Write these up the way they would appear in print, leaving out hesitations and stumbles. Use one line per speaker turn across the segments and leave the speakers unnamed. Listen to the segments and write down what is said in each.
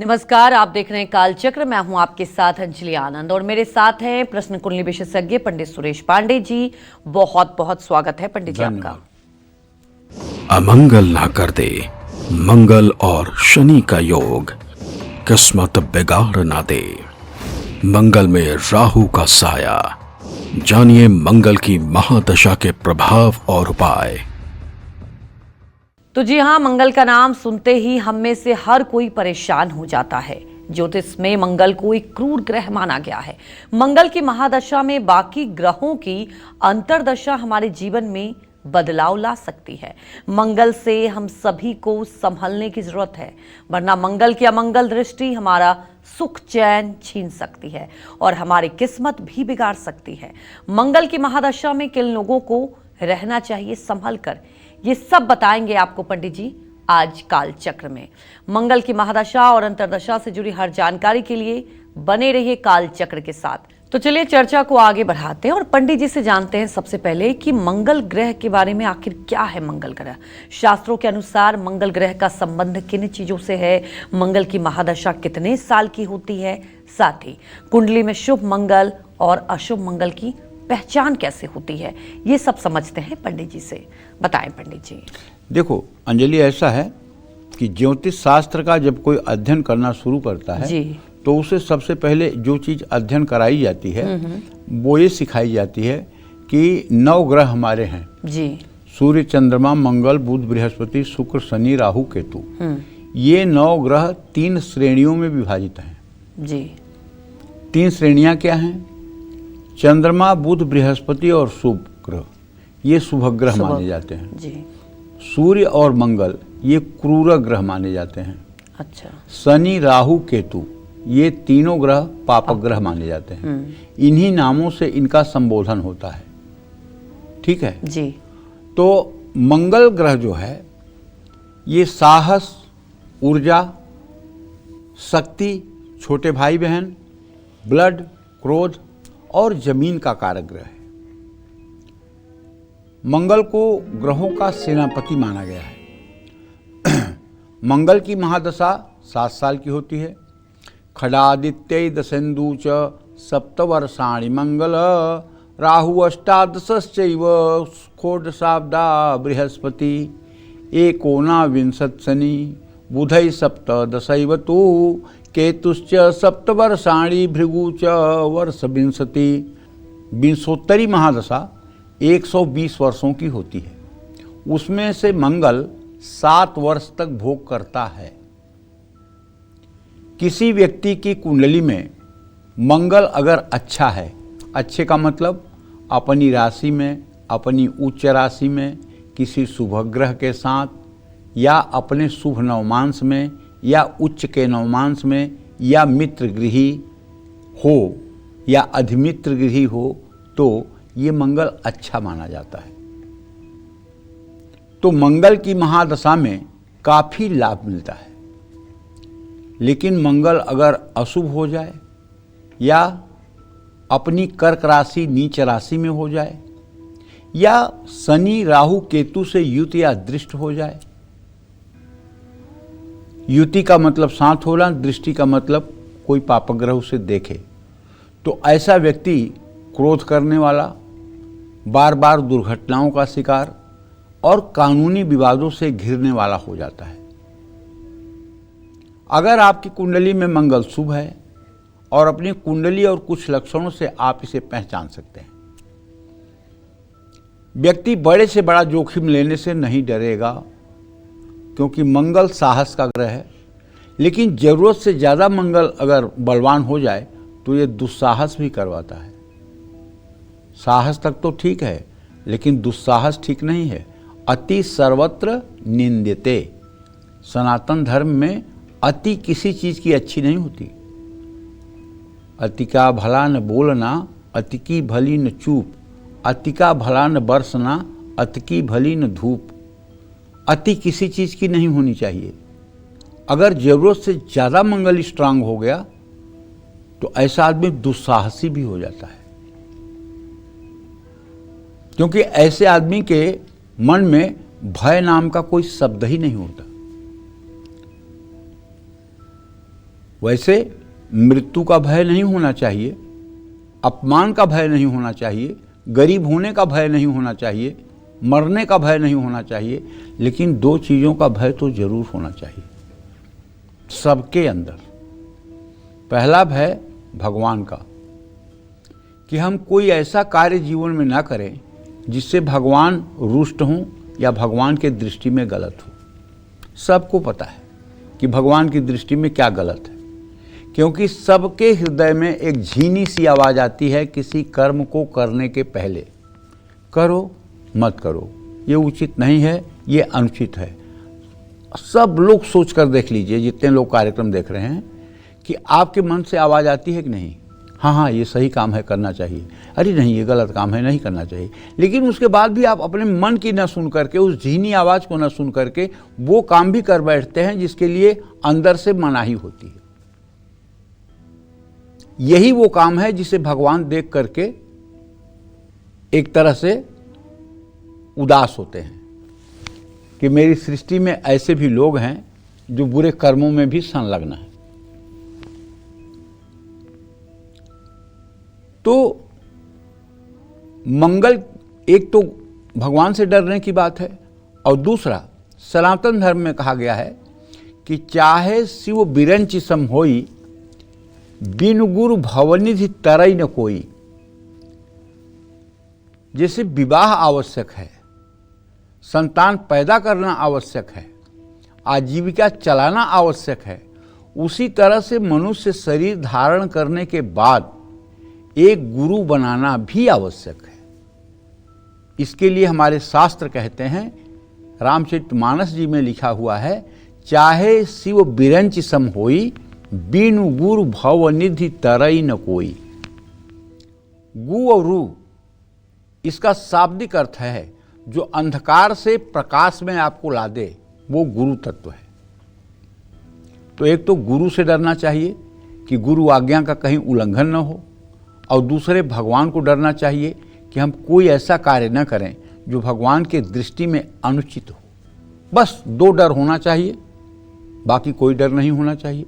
नमस्कार, आप देख रहे हैं कालचक्र। मैं हूं आपके साथ अंजलि आनंद और मेरे साथ हैं प्रश्न कुंडली विशेषज्ञ पंडित सुरेश पांडे जी। बहुत बहुत स्वागत है पंडित जी आपका।
अमंगल ना कर दे मंगल और शनि का योग, किस्मत बिगाड़ ना दे मंगल में राहु का साया। जानिए मंगल की महादशा के प्रभाव और उपाय।
तो जी हाँ, मंगल का नाम सुनते ही हम में से हर कोई परेशान हो जाता है। ज्योतिष में मंगल को एक क्रूर ग्रह माना गया है। मंगल की महादशा में बाकी ग्रहों की अंतरदशा हमारे जीवन में बदलाव ला सकती है। मंगल से हम सभी को संभलने की जरूरत है, वरना मंगल की अमंगल दृष्टि हमारा सुख चैन छीन सकती है और हमारी किस्मत भी बिगाड़ सकती है। मंगल की महादशा में किन लोगों को रहना चाहिए संभल कर, ये सब बताएंगे आपको पंडित जी आज काल चक्र में। मंगल की महादशा और अंतरदशा से जुड़ी हर जानकारी के लिए बने रहिए काल चक्र के साथ। तो चलिए चर्चा को आगे बढ़ाते हैं और पंडित जी से जानते हैं सबसे पहले कि मंगल ग्रह के बारे में आखिर क्या है मंगल ग्रह। शास्त्रों के अनुसार मंगल ग्रह का संबंध किन चीजों से है, मंगल की महादशा कितने साल की होती है, साथ ही कुंडली में शुभ मंगल और अशुभ मंगल की पहचान कैसे होती है, ये सब समझते हैं पंडित जी से। बताएं पंडित जी।
देखो अंजलि, ऐसा है कि ज्योतिष शास्त्र का जब कोई अध्ययन करना शुरू करता है
जी।
तो उसे सबसे पहले जो चीज अध्ययन कराई जाती है वो ये सिखाई जाती है कि 9 ग्रह हमारे हैं
जी।
सूर्य, चंद्रमा, मंगल, बुध, बृहस्पति, शुक्र, शनि, राहु, केतु। ये 9 ग्रह 3 श्रेणियों में विभाजित हैं
जी।
3 श्रेणियां क्या हैं? चंद्रमा, बुध, बृहस्पति और शुक्र ये शुभ ग्रह माने जाते हैं
जी।
सूर्य और मंगल ये क्रूर ग्रह माने जाते हैं।
अच्छा।
शनि, राहु, केतु ये तीनों ग्रह पापक ग्रह माने जाते हैं। इन्हीं नामों से इनका संबोधन होता है। ठीक है
जी।
तो मंगल ग्रह जो है ये साहस, ऊर्जा, शक्ति, छोटे भाई बहन, ब्लड, क्रोध और जमीन का कारक ग्रह है। मंगल को ग्रहों का सेनापति माना गया है। मंगल की महादशा 7 साल की होती है। खडादित्य दशेन्दु च सप्तवर्षाणि मंगल राहु अष्टादशश्चैव षोडशाब्दा बृहस्पति एकोनाविंशत् शनि बुधै सप्तदशैव तु केतुश्च सप्तवर्षाणि भृगु च वर्षविंशति। विंशोत्तरी महादशा 120 वर्षों की होती है। उसमें से मंगल 7 वर्ष तक भोग करता है। किसी व्यक्ति की कुंडली में मंगल अगर अच्छा है, अच्छे का मतलब अपनी राशि में, अपनी उच्च राशि में किसी शुभ ग्रह के साथ, या अपने शुभ नवमांश में, या उच्च के नवमांश में, या मित्र गृही हो या अधिमित्र गृही हो, तो ये मंगल अच्छा माना जाता है। तो मंगल की महादशा में काफी लाभ मिलता है। लेकिन मंगल अगर अशुभ हो जाए या अपनी कर्क राशि नीच राशि में हो जाए, या शनि राहु केतु से युति या दृष्ट हो जाए, युति का मतलब साथ होना, दृष्टि का मतलब कोई पापक ग्रह उसे देखे, तो ऐसा व्यक्ति क्रोध करने वाला, बार बार दुर्घटनाओं का शिकार और कानूनी विवादों से घिरने वाला हो जाता है। अगर आपकी कुंडली में मंगल शुभ है और अपनी कुंडली और कुछ लक्षणों से आप इसे पहचान सकते हैं। व्यक्ति बड़े से बड़ा जोखिम लेने से नहीं डरेगा, क्योंकि मंगल साहस का ग्रह है। लेकिन जरूरत से ज्यादा मंगल अगर बलवान हो जाए तो ये दुस्साहस भी करवाता है। साहस तक तो ठीक है, लेकिन दुस्साहस ठीक नहीं है। अति सर्वत्र निंद्यते। सनातन धर्म में अति किसी चीज की अच्छी नहीं होती। अति का भला न बोलना, अति की भली न चूप, अति का भला न बरसना, अति की भली न धूप। अति किसी चीज की नहीं होनी चाहिए। अगर जरूरत से ज्यादा मंगल स्ट्रांग हो गया तो ऐसा आदमी दुस्साहसी भी हो जाता है, क्योंकि ऐसे आदमी के मन में भय नाम का कोई शब्द ही नहीं होता। वैसे मृत्यु का भय नहीं होना चाहिए, अपमान का भय नहीं होना चाहिए, गरीब होने का भय नहीं होना चाहिए, मरने का भय नहीं होना चाहिए, लेकिन दो चीज़ों का भय तो जरूर होना चाहिए सबके अंदर। पहला भय भगवान का, कि हम कोई ऐसा कार्य जीवन में ना करें जिससे भगवान रुष्ट हों या भगवान के दृष्टि में गलत हो। सबको पता है कि भगवान की दृष्टि में क्या गलत है, क्योंकि सबके हृदय में एक झीनी सी आवाज़ आती है किसी कर्म को करने के पहले, करो मत करो, ये उचित नहीं है, ये अनुचित है। सब लोग सोच कर देख लीजिए, जितने लोग कार्यक्रम देख रहे हैं, कि आपके मन से आवाज़ आती है कि नहीं, हाँ ये सही काम है करना चाहिए, अरे नहीं ये गलत काम है नहीं करना चाहिए। लेकिन उसके बाद भी आप अपने मन की न सुन करके, उस झीनी आवाज़ को न सुन करके वो काम भी कर बैठते हैं जिसके लिए अंदर से मनाही होती है। यही वो काम है जिसे भगवान देख करके एक तरह से उदास होते हैं कि मेरी सृष्टि में ऐसे भी लोग हैं जो बुरे कर्मों में भी संलग्न हैं। तो मंगल, एक तो भगवान से डरने की बात है, और दूसरा सनातन धर्म में कहा गया है कि चाहे शिव बिरंचि सम होई, बिनु गुरु भवनिधि तरई न कोई। जैसे विवाह आवश्यक है, संतान पैदा करना आवश्यक है, आजीविका चलाना आवश्यक है, उसी तरह से मनुष्य शरीर धारण करने के बाद एक गुरु बनाना भी आवश्यक है। इसके लिए हमारे शास्त्र कहते हैं, रामचरितमानस जी में लिखा हुआ है, चाहे शिव बिरंचि सम होई, बिनु गुरु भवनिधि तरई न कोई। गु और रु इसका शाब्दिक अर्थ है जो अंधकार से प्रकाश में आपको ला दे, वो गुरु तत्व है। तो एक तो गुरु से डरना चाहिए कि गुरु आज्ञा का कहीं उल्लंघन न हो, और दूसरे भगवान को डरना चाहिए कि हम कोई ऐसा कार्य न करें जो भगवान के दृष्टि में अनुचित हो। बस दो डर होना चाहिए, बाकी कोई डर नहीं होना चाहिए।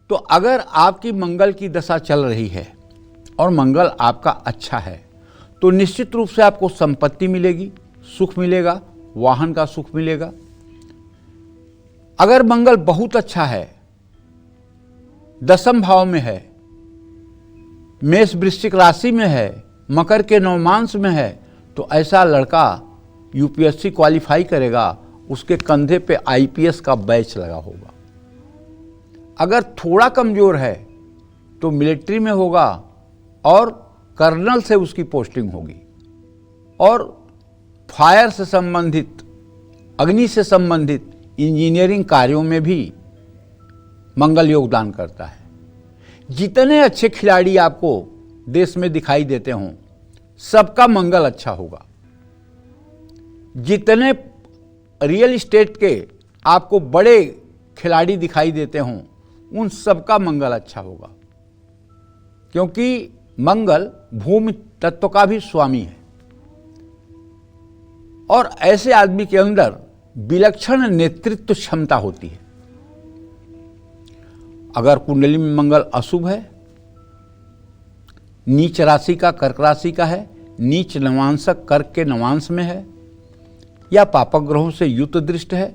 तो अगर आपकी मंगल की दशा चल रही है और मंगल आपका अच्छा है, तो निश्चित रूप से आपको संपत्ति मिलेगी, सुख मिलेगा, वाहन का सुख मिलेगा। अगर मंगल बहुत अच्छा है, दशम भाव में है, मेष वृश्चिक राशि में है, मकर के नवमांश में है, तो ऐसा लड़का यूपीएससी क्वालिफाई करेगा, उसके कंधे पे आईपीएस का बैच लगा होगा। अगर थोड़ा कमजोर है तो मिलिट्री में होगा और कर्नल से उसकी पोस्टिंग होगी, और फायर से संबंधित, अग्नि से संबंधित इंजीनियरिंग कार्यों में भी मंगल योगदान करता है। जितने अच्छे खिलाड़ी आपको देश में दिखाई देते हों, सबका मंगल अच्छा होगा। जितने रियल एस्टेट के आपको बड़े खिलाड़ी दिखाई देते हों, उन सबका मंगल अच्छा होगा, क्योंकि मंगल भूमि तत्व का भी स्वामी है। और ऐसे आदमी के अंदर विलक्षण नेतृत्व क्षमता होती है। अगर कुंडली में मंगल अशुभ है, नीच राशि का कर्क राशि का है, नीच नवांशक कर्क के नवांश में है, या पापक ग्रहों से युक्त दृष्ट है,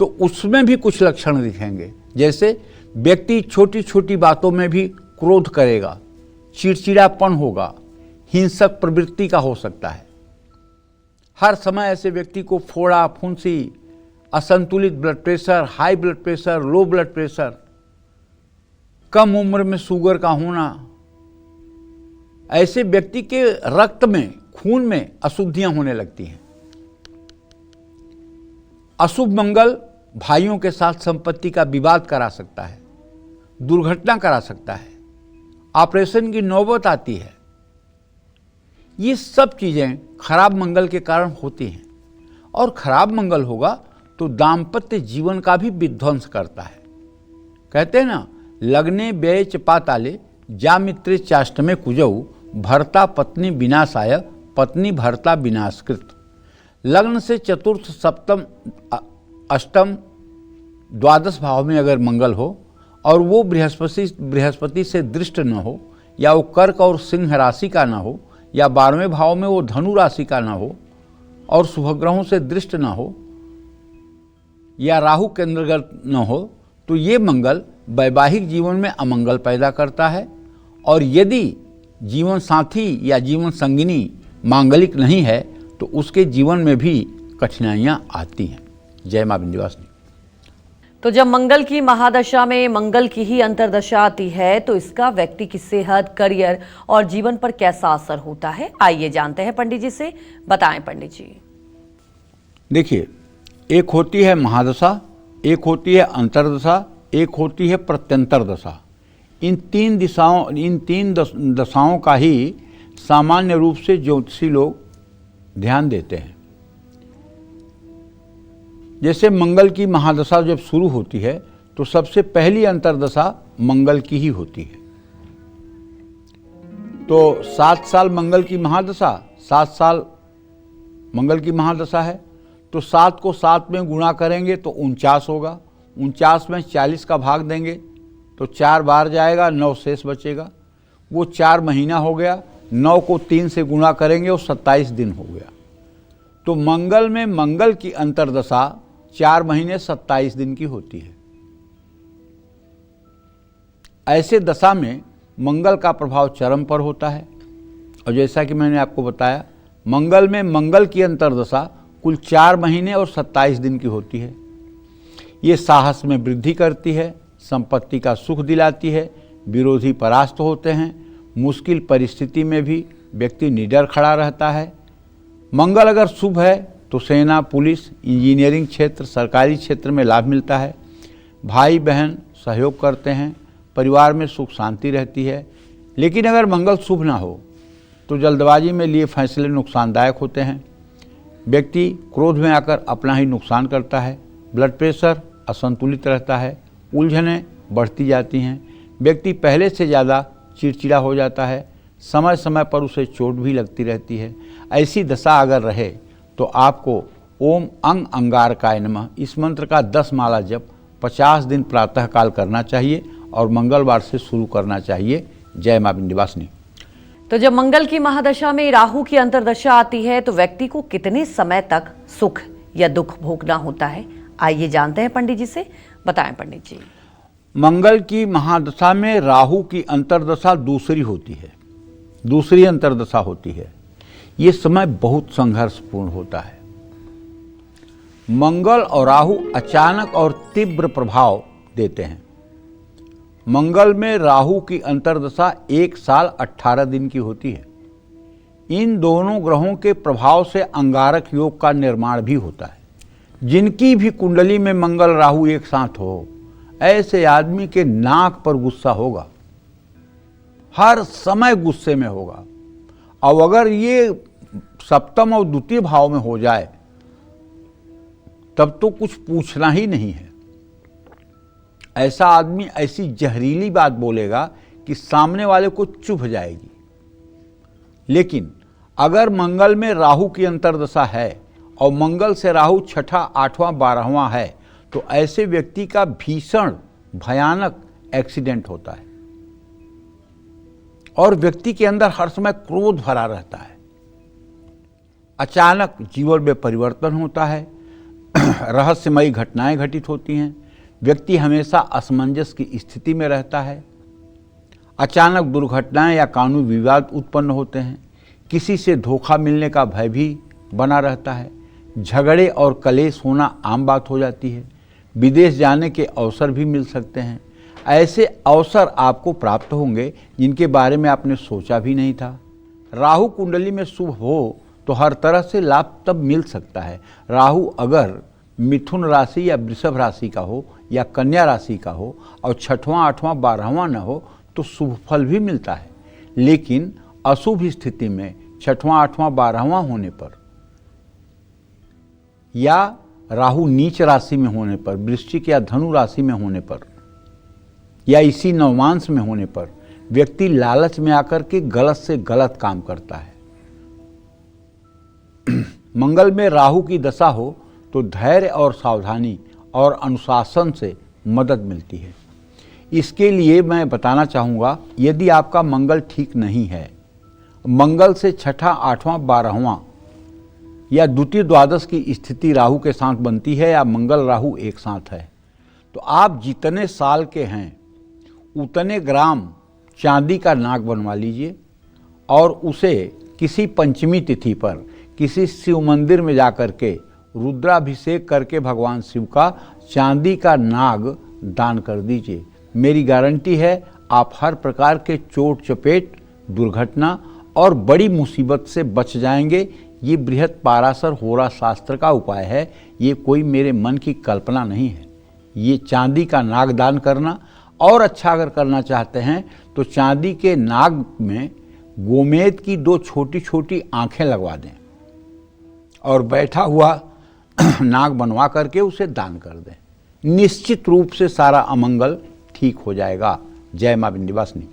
तो उसमें भी कुछ लक्षण दिखेंगे। जैसे व्यक्ति छोटी छोटी बातों में भी क्रोध करेगा, चिड़चिड़ापन होगा, हिंसक प्रवृत्ति का हो सकता है। हर समय ऐसे व्यक्ति को फोड़ा, फुंसी, असंतुलित blood pressure, high blood pressure, low blood pressure, कम उम्र में शुगर का होना, ऐसे व्यक्ति के रक्त में, खून में अशुद्धियां होने लगती हैं। अशुभ मंगल भाइयों के साथ संपत्ति का विवाद करा सकता है, दुर्घटना करा सकता है, ऑपरेशन की नौबत आती है। ये सब चीजें खराब मंगल के कारण होती हैं, और खराब मंगल होगा तो दाम्पत्य जीवन का भी विध्वंस करता है। कहते हैं ना, लग्ने व्यय च पाताले जामित्रे चाष्टमे कुजऊ, भर्ता पत्नी विनाशाय पत्नी भर्ता विनाशकृत। लग्न से चतुर्थ, सप्तम, अष्टम, द्वादश भाव में अगर मंगल हो और वो बृहस्पति से दृष्ट न हो, या वो कर्क और सिंह राशि का न हो, या 12वें भाव में वो धनु राशि का न हो, और शुभग्रहों से दृष्ट न हो, या राहु केंद्रगत न हो, तो ये मंगल वैवाहिक जीवन में अमंगल पैदा करता है। और यदि जीवन साथी या जीवन संगिनी मांगलिक नहीं है तो उसके जीवन में भी कठिनाइयां आती हैं। जय मां विंध्यवासिनी।
तो जब मंगल की महादशा में मंगल की ही अंतर्दशा आती है तो इसका व्यक्ति की सेहत, करियर और जीवन पर कैसा असर होता है, आइए जानते हैं पंडित जी से। बताएं पंडित जी।
देखिए, एक होती है महादशा, एक होती है अंतर्दशा, एक होती है प्रत्यंतर दशा। इन तीन दशाओं का ही सामान्य रूप से ज्योतिषी लोग ध्यान देते हैं। जैसे मंगल की महादशा जब शुरू होती है तो सबसे पहली अंतर्दशा मंगल की ही होती है। तो 7 साल मंगल की महादशा, 7 साल मंगल की महादशा है, तो 7 को 7 में गुणा करेंगे तो 49 होगा। 49 में 40 का भाग देंगे तो 4 बार जाएगा, 9 शेष बचेगा। वो 4 महीना हो गया। 9 को 3 से गुणा करेंगे और 27 दिन हो गया। तो मंगल में मंगल की अंतर्दशा 4 महीने 27 दिन की होती है। ऐसे दशा में मंगल का प्रभाव चरम पर होता है। और जैसा कि मैंने आपको बताया, मंगल में मंगल की अंतर्दशा कुल 4 महीने और 27 दिन की होती है। ये साहस में वृद्धि करती है, संपत्ति का सुख दिलाती है, विरोधी परास्त होते हैं, मुश्किल परिस्थिति में भी व्यक्ति निडर खड़ा रहता है। मंगल अगर शुभ है तो सेना, पुलिस, इंजीनियरिंग क्षेत्र, सरकारी क्षेत्र में लाभ मिलता है। भाई बहन सहयोग करते हैं, परिवार में सुख शांति रहती है। लेकिन अगर मंगल शुभ ना हो तो जल्दबाजी में लिए फैसले नुकसानदायक होते हैं। व्यक्ति क्रोध में आकर अपना ही नुकसान करता है। ब्लड प्रेशर असंतुलित रहता है, उलझनें बढ़ती जाती हैं, व्यक्ति पहले से ज़्यादा चिड़चिड़ा हो जाता है, समय समय पर उसे चोट भी लगती रहती है। ऐसी दशा अगर रहे तो आपको ओम अंग अंगारकाय नमः इस मंत्र का 10 माला जप 50 दिन प्रातःकाल करना चाहिए और मंगलवार से शुरू करना चाहिए। जय मां विंध्यवासिनी।
तो जब मंगल की महादशा में राहु की अंतर्दशा आती है तो व्यक्ति को कितने समय तक सुख या दुख भोगना होता है, आइए जानते हैं पंडित जी से। बताएं पंडित जी।
मंगल की महादशा में राहु की अंतर्दशा दूसरी होती है, दूसरी अंतर्दशा होती है। ये समय बहुत संघर्षपूर्ण होता है। मंगल और राहु अचानक और तीव्र प्रभाव देते हैं। मंगल में राहु की अंतर्दशा 1 साल 18 दिन की होती है। इन दोनों ग्रहों के प्रभाव से अंगारक योग का निर्माण भी होता है। जिनकी भी कुंडली में मंगल राहु एक साथ हो, ऐसे आदमी के नाक पर गुस्सा होगा, हर समय गुस्से में होगा। और अगर ये सप्तम और द्वितीय भाव में हो जाए तब तो कुछ पूछना ही नहीं है। ऐसा आदमी ऐसी जहरीली बात बोलेगा कि सामने वाले को चुभ जाएगी। लेकिन अगर मंगल में राहु की अंतर्दशा है और मंगल से राहु 6ठा, 8वां, 12वां है तो ऐसे व्यक्ति का भीषण भयानक एक्सीडेंट होता है और व्यक्ति के अंदर हर समय क्रोध भरा रहता है। अचानक जीवन में परिवर्तन होता है, रहस्यमयी घटनाएं घटित होती हैं, व्यक्ति हमेशा असमंजस की स्थिति में रहता है। अचानक दुर्घटनाएं या कानूनी विवाद उत्पन्न होते हैं, किसी से धोखा मिलने का भय भी बना रहता है, झगड़े और कलेश होना आम बात हो जाती है, विदेश जाने के अवसर भी मिल सकते हैं। ऐसे अवसर आपको प्राप्त होंगे जिनके बारे में आपने सोचा भी नहीं था। राहु कुंडली में शुभ हो तो हर तरह से लाभ तब मिल सकता है। राहु अगर मिथुन राशि या वृषभ राशि का हो या कन्या राशि का हो और 6वां, 8वां, 12वां न हो तो शुभ फल भी मिलता है। लेकिन अशुभ स्थिति में 6वां, 8वां, 12वां होने पर या राहु नीच राशि में होने पर, वृश्चिक या धनु राशि में होने पर या इसी नवमांश में होने पर व्यक्ति लालच में आकर के गलत से गलत काम करता है। मंगल में राहु की दशा हो तो धैर्य और सावधानी और अनुशासन से मदद मिलती है। इसके लिए मैं बताना चाहूँगा, यदि आपका मंगल ठीक नहीं है, मंगल से छठा, आठवां, 12वां या द्वितीय द्वादश की स्थिति राहु के साथ बनती है या मंगल राहु एक साथ है, तो आप जितने साल के हैं उतने ग्राम चांदी का नाग बनवा लीजिए और उसे किसी पंचमी तिथि पर किसी शिव मंदिर में जाकर के रुद्राभिषेक करके भगवान शिव का चांदी का नाग दान कर दीजिए। मेरी गारंटी है आप हर प्रकार के चोट चपेट, दुर्घटना और बड़ी मुसीबत से बच जाएंगे। ये बृहत पाराशर होरा शास्त्र का उपाय है, ये कोई मेरे मन की कल्पना नहीं है। ये चांदी का नाग दान करना, और अच्छा अगर करना चाहते हैं तो चांदी के नाग में गोमेद की 2 छोटी छोटी आंखें लगवा दें और बैठा हुआ नाग बनवा करके उसे दान कर दें। निश्चित रूप से सारा अमंगल ठीक हो जाएगा। जय मां विंध्यवासिनी।